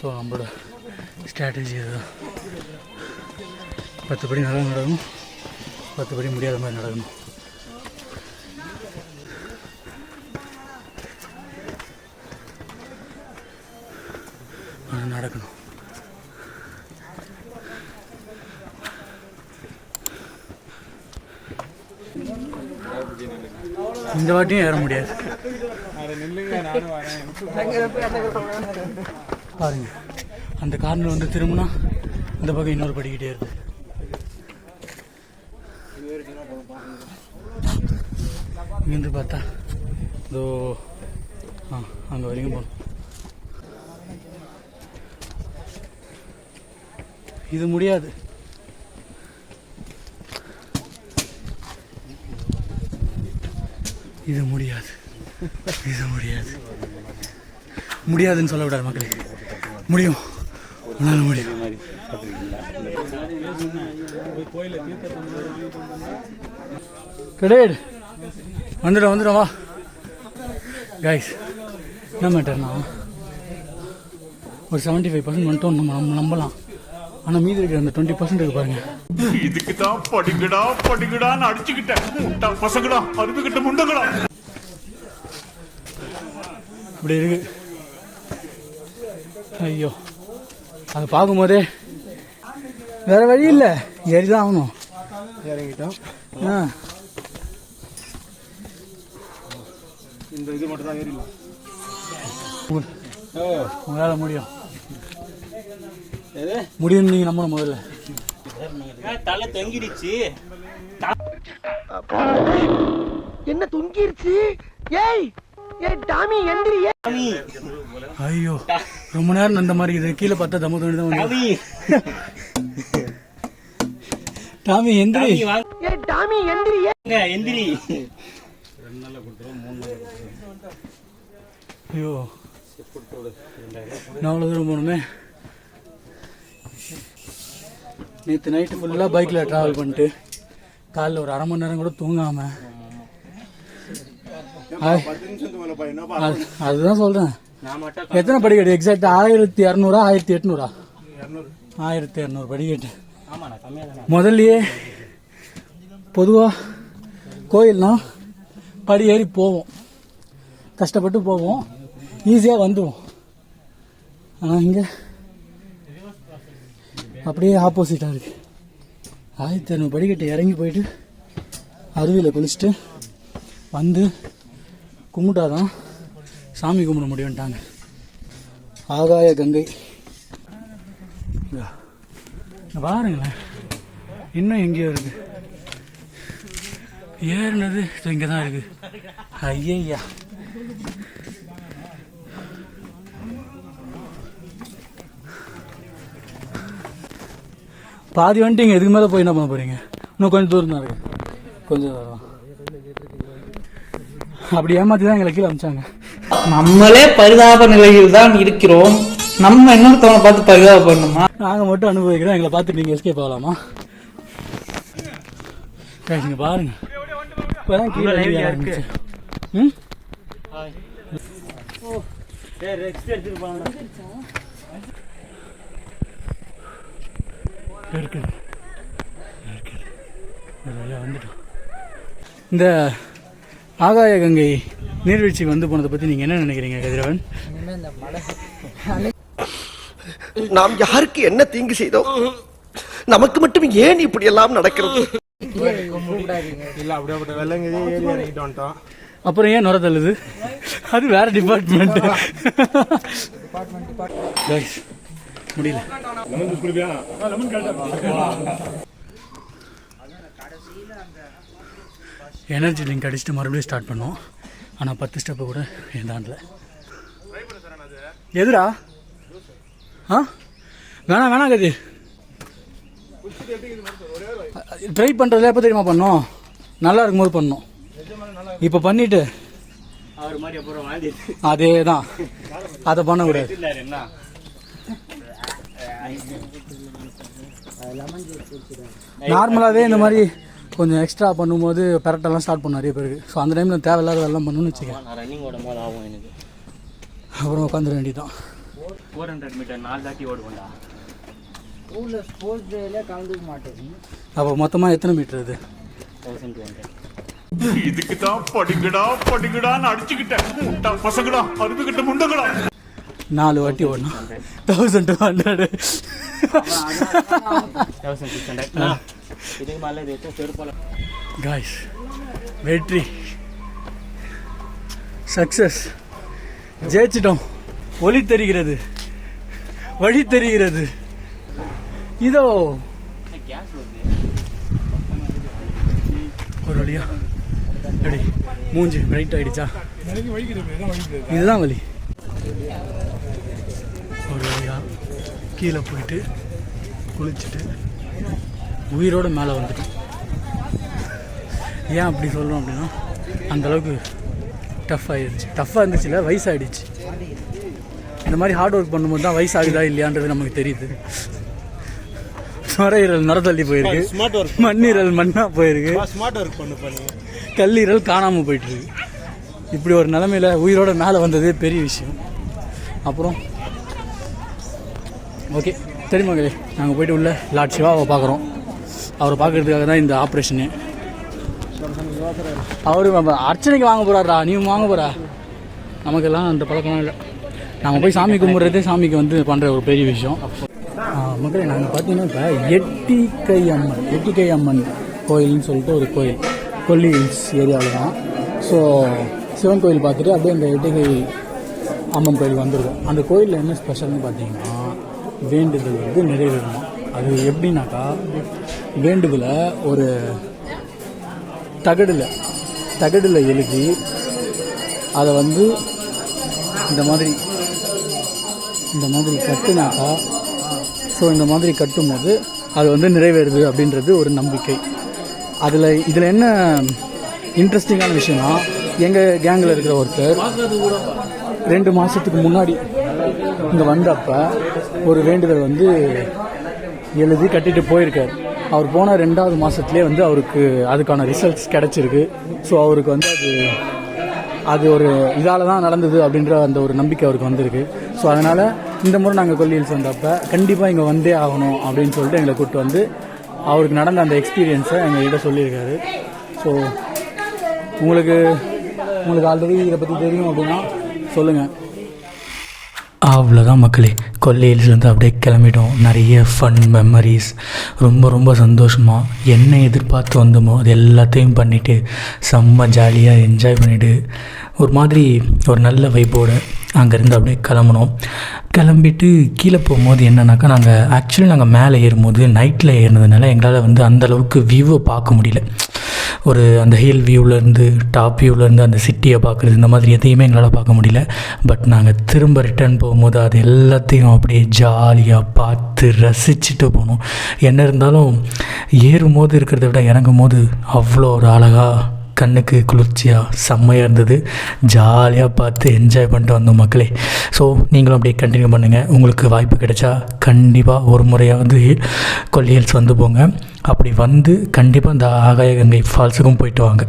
So நம்மளோட strategy அதுதான். 10 படி நல்லா நடக்கணும், 10 படி முடியாத மாதிரி நடக்கணும். நடக்கணும். இந்த வாட்டியும் ஏற முடியாது. பாருங்க, அந்த கார்னர் வந்து திரும்பினா இந்த பக்கம் இன்னொரு படிக்கிட்டே இருக்கு. இங்கிருந்து பார்த்தா இதோ அங்கே வரைக்கும் போகணும். இது முடியாது. இது முடியாது, இது முடியாது. முடியாதுன்னு சொல்ல விடாது மக்களே, முடியும், உன்னால முடியும். கிடையாது, வந்துடும் வா கைஸ். என்ன மேட்டர்னா ஒரு 75% வந்துட்டோம் நம்ம நம்பலாம். ஆனால் மீதி இருக்கிற அந்த 20% இருக்கு பாருங்க. இதுக்கு தான் படிக்கடான்னு அடிச்சுக்கிட்டேன் பசங்கடா, அருமைக்கிட்ட முண்டங்கடா இப்படி இருக்கு. ஐயோ, அதை பார்க்கும்போதே வேற வழி இல்லை, ஏறிதான் ஆகணும். இறங்கிட்டோம். இந்த இது மட்டும் தான் ஏறிடலாம். உங்களால் முடியும், முடியும். நீங்க நம்பணும். முதல்ல தலை தொங்கிடுச்சு. என்ன தொங்கிருச்சு? ஏய் ஏய் டாமி எந்திரியே. ஐயோ, ரொம்ப நேரம் அந்த மாதிரி இது. கீழே பார்த்தா தம்ம தோணி தான் வந்து. டாமி எந்திரி. ஏய் டாமி எந்திரியே. எந்திரி. ஐயோ, நான் அவ்வளோ தூரம் போகணுமே. நேற்று நைட்டு ஃபுல்லாக பைக்கில் ட்ராவல் பண்ணிட்டு காலையில் ஒரு அரை மணி நேரம் கூட தூங்காமல், அதுதான் சொல்கிறேன். எத்தனை படிக்கட்டு எக்ஸாக்ட்? 1200 1800? 1200 படிக்கட்டு. முதல்லையே பொதுவாக கோயில்னா படி ஏறி போவோம், கஷ்டப்பட்டு போவோம், ஈஸியாக வந்துடுவோம். ஆனால் இங்கே அப்படியே ஆப்போசிட்டாக இருக்குது. 1500 படிக்கட்டு இறங்கி போயிட்டு அருவியில் குளிச்சுட்டு வந்து கும்பிட்டாதான் சாமி கும்பிட முடியும்ட்டாங்க. ஆகாய கங்கை பாருங்களேன், இன்னும் எங்கேயோ இருக்கு. ஏறினது இங்கே தான் இருக்கு. ஐயா, பாதி வந்துட்டீங்க. இதுக்கு மேலே போய் என்ன பண்ண போறீங்க? இன்னும் கொஞ்சம் தூரம் தான் இருக்கு, கொஞ்சம் தூரம். அப்படி ஏமாத்தி தான் எங்களை கீழே அமிச்சாங்க. நம்மளே பரிதாப நிலையில் தான் இருக்கிறோம், நம்ம இன்னொருத்தவனை பார்த்து பரிதாபப்படணுமா? நாங்கள் மட்டும் அனுபவிக்கிறோம், எங்களை பார்த்து நீங்கள் எஸ்கேப் ஆகலாமா? இங்கே பாருங்க, இப்போதான் கீழே இருக்கு. வந்துட்டோம். இந்த ஆகாய கங்கை நீர்வீழ்ச்சி வந்து போனதை பற்றி நீங்கள் என்ன நினைக்கிறீங்க கதிரவன்? நாம் யாருக்கு என்ன தீங்கு செய்தோம்? நமக்கு மட்டும் ஏன் இப்படி எல்லாம் நடக்கிறது? அப்புறம் ஏன் நுர தள்ளுது? அது வேற டிபார்ட்மெண்ட். முடியல. எனர்ஜி ட்ரிங்க் அடிச்சுட்டு மறுபடியும் ஸ்டார்ட் பண்ணோம். ஆனால் 10 ஸ்டெப்பு கூட என் தாண்டல. எதுடா? வேணாம் கதி. ட்ரை பண்ணுறதுல எப்போ தெரியுமா பண்ணோம்? நல்லா இருக்கும்போது பண்ணோம். இப்போ பண்ணிட்டு அதே தான், அதை பண்ணக்கூடாது. நார்மலாகவே இந்த மாதிரி கொஞ்சம் எக்ஸ்ட்ரா பண்ணும்போது பெரட்டெல்லாம் ஸ்டார்ட் பண்ண நிறைய பேருக்கு. ஸோ அந்த டைமில் தேவையில்லாத எல்லாம் பண்ணணும்னு வச்சுக்கேன். ரன்னிங் ஓடும் போது ஆகும் எனக்கு. அப்புறம் உட்காந்துட வேண்டியதான். 400 மீட்டர் 4 தாட்டி ஓடுவோம்டா. ஸ்கூலில் ஸ்போர்ட்ஸ் டேல கலந்துக்க மாட்டேன். அப்போ மொத்தமாக எத்தனை மீட்டர் இது? 1200. இதுக்கு தான் படிங்கடான்னு அடிச்சுக்கிட்டேன். முட்டா பசங்களா, அறிவுகிட்ட முண்டங்களா. 4 வாட்டி ஓடணும். 1200. 1600. இதுக்கு மேலே இது செருப்பால. காய்ஸ், வெற்றி, சக்சஸ், ஜெயிச்சிட்டோம். ஒளி தெரிகிறது, வழி தெரிகிறது. இதோ ஒரு வழியா எப்படி மூஞ்சி பிரைட் ஆயிடுச்சா? இதுதான் வழி. ஒரு வழியா கீழே போயிட்டு குளிச்சுட்டு உயிரோடு மேலே வந்துட்டோம். ஏன் அப்படி சொல்கிறோம் அப்படின்னா அந்தளவுக்கு டஃப்பாக இருந்துச்சு இல்லை, வயசாகிடுச்சு. இந்த மாதிரி ஹார்ட் ஒர்க் பண்ணும்போது தான் வயசாகுதா இல்லையான்றது நமக்கு தெரியுது. நுரையீரல் நுரத்தள்ளி போயிருக்கு, மண்ணீரல் மண்ணாக போயிருக்கு, கல்லீரல் காணாமல் போயிட்டுருக்கு. இப்படி ஒரு நிலமையில உயிரோட மேலே வந்ததே பெரிய விஷயம். அப்புறம் ஓகே தெரியுமாங்களே, நாங்கள் போய்ட்டு உள்ள லார்ட் சிவாவை பார்க்குறோம். அவரை பார்க்குறதுக்காக தான் இந்த ஆப்ரேஷனு. அவரு அர்ச்சனைக்கு வாங்க போகிறாரா, நீ வாங்க போகிறா? நமக்கெல்லாம் அந்த பழக்கம்லாம் இல்லை. நாங்கள் போய் சாமி கும்பிட்றதே சாமிக்கு வந்து பண்ணுற ஒரு பெரிய விஷயம். மக்களே, நாங்கள் பார்த்தீங்கன்னா இப்போ எட்டிக்கை அம்மன் கோயில்னு சொல்லிட்டு ஒரு கோயில், கொல்லி ஹில்ஸ் ஏரியாவில் தான். ஸோ சிவன் கோயில் பார்த்துட்டு அப்படியே அந்த எட்டிக்கை அம்மன் கோயில் வந்துருக்கோம். அந்த கோயிலில் என்ன ஸ்பெஷல்னு பார்த்தீங்கன்னா வேண்டுதல் வந்து நிறைவேறணும். அது எப்படின்னாக்கா, வேண்டுதலை ஒரு தகடில் எழுதி அதை வந்து இந்த மாதிரி கட்டுனாக்கா, ஸோ இந்த மாதிரி கட்டும்போது அது வந்து நிறைவேறுது அப்படின்றது ஒரு நம்பிக்கை. இதில் என்ன இன்ட்ரெஸ்டிங்கான விஷயம்னா, எங்கள் கேங்கில் இருக்கிற ஒருத்தர் 2 மாதத்துக்கு முன்னாடி இங்கே வந்தப்போ ஒரு வேண்டுதல் வந்து எழுதி கட்டிட்டு போயிருக்கார். அவர் போன 2வது மாதத்துலேயே வந்து அவருக்கு அதுக்கான ரிசல்ட்ஸ் கிடச்சிருக்கு. ஸோ அவருக்கு வந்து அது ஒரு இதால் தான் நடந்தது அப்படின்ற அந்த ஒரு நம்பிக்கை அவருக்கு வந்திருக்கு. ஸோ அதனால் இந்த முறை நாங்கள் கொல்லி ஹில்ஸ் வந்தப்போ கண்டிப்பாக இங்கே வந்தே ஆகணும் அப்படின்னு சொல்லிட்டு எங்களை கூப்பிட்டு வந்து அவருக்கு நடந்த அந்த எக்ஸ்பீரியன்ஸை எங்கள்கிட்ட சொல்லியிருக்காரு. ஸோ உங்களுக்கு ஆல்ரெடி இதை பற்றி தெரியும் அப்படின்னா சொல்லுங்கள். அவ்வளோதான் மக்களே, கொல்லி ஹில்ஸ்லேருந்து அப்படியே கிளம்பிட்டோம். நிறைய ஃபன் மெமரிஸ், ரொம்ப சந்தோஷமாக என்ன எதிர்பார்த்து வந்தோமோ அது எல்லாத்தையும் பண்ணிவிட்டு செம்ம ஜாலியாக என்ஜாய் பண்ணிவிட்டு ஒரு மாதிரி ஒரு நல்ல வைப்போடு அங்கேருந்து அப்படியே கிளம்பிட்டு கீழே போகும்போது என்னன்னாக்கா, நாங்கள் மேலே ஏறும்போது நைட்டில் ஏறினதுனால எங்களால் வந்து அந்தளவுக்கு வியூவை பார்க்க முடியல. ஒரு அந்த ஹில் வியூவிலேருந்து டாப் வியூவிலேருந்து அந்த சிட்டியை பார்க்குறது, இந்த மாதிரி எதையுமே எங்களால் பார்க்க முடியல. பட் நாங்கள் திரும்ப ரிட்டர்ன் போகும்போது அது எல்லாத்தையும் அப்படியே ஜாலியாக பார்த்து ரசிச்சுட்டு போனோம். என்ன இருந்தாலும் ஏறும்போது இருக்கிறத விட இறங்கும் போது அவ்வளோ ஒரு அழகாக, கண்ணுக்கு குளிர்ச்சியாக செம்மையாக இருந்தது. ஜாலியாக பார்த்து என்ஜாய் பண்ணிட்டு வந்தோம் மக்களே. ஸோ நீங்களும் அப்படியே கண்டினியூ பண்ணுங்கள். உங்களுக்கு வாய்ப்பு கிடைச்சா கண்டிப்பாக ஒரு முறையாக வந்து கொல்லி ஹில்ஸ் வந்து போங்க. அப்படி வந்து கண்டிப்பாக இந்த ஆகாய கங்கை ஃபால்ஸுக்கும் போயிட்டு வாங்க.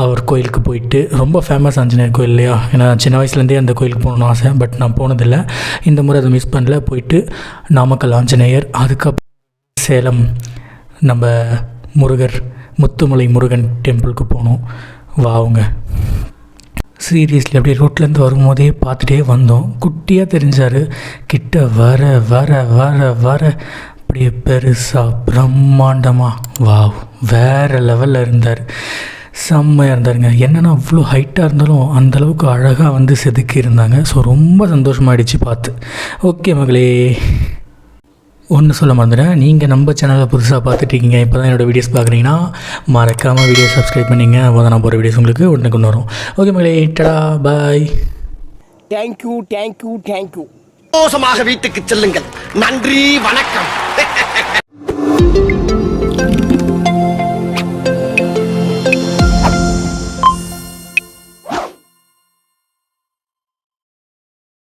அவர் கோயிலுக்கு போயிட்டு, ரொம்ப ஃபேமஸ் ஆஞ்சநேயர் கோயில் இல்லையா, ஏன்னா சின்ன வயசுலேருந்தே அந்த கோயிலுக்கு போகணுன்னு ஆசை, பட் நான் போனதில்லை. இந்த முறை அதை மிஸ் பண்ணல. போயிட்டு நாமக்கல் ஆஞ்சநேயர், அதுக்கப்புறம் சேலம் நம்ம முருகர், முத்துமலை முருகன் டெம்பிளுக்கு போனோம். வாவுங்க, சீரியஸ்லி அப்படியே ரோட்லேருந்து வரும்போதே பார்த்துட்டே வந்தோம். குட்டியாக தெரிஞ்சார், கிட்ட வர வர வர வர அப்படியே பெருசாக பிரம்மாண்டமாக வாவ் வேறு லெவலில் இருந்தார். செம்மையாக இருந்தாருங்க. என்னென்னா அவ்வளோ ஹைட்டாக இருந்தாலும் அந்தளவுக்கு அழகாக வந்து செதுக்கி இருந்தாங்க. ஸோ ரொம்ப சந்தோஷமாயிடுச்சு பார்த்து. ஓகே மகளே, ஒன்று சொல்ல மறந்துட்டேன், நீங்கள் நம்ம சேனலை புதுசாக பார்த்துட்ருக்கீங்க, இப்போ தான் என்னோடய வீடியோஸ் பார்க்குறீங்கன்னா மறக்காமல் வீடியோ சப்ஸ்கிரைப் பண்ணிங்க. அப்போ தான் நான் போகிற வீடியோஸ் உங்களுக்கு உடனே கொண்டு வரும். ஓகே மகளே, டடா பாய். Thank you thank you thank you. சந்தோஷமாக வீட்டுக்கு செல்லுங்கள். நன்றி, வணக்கம்.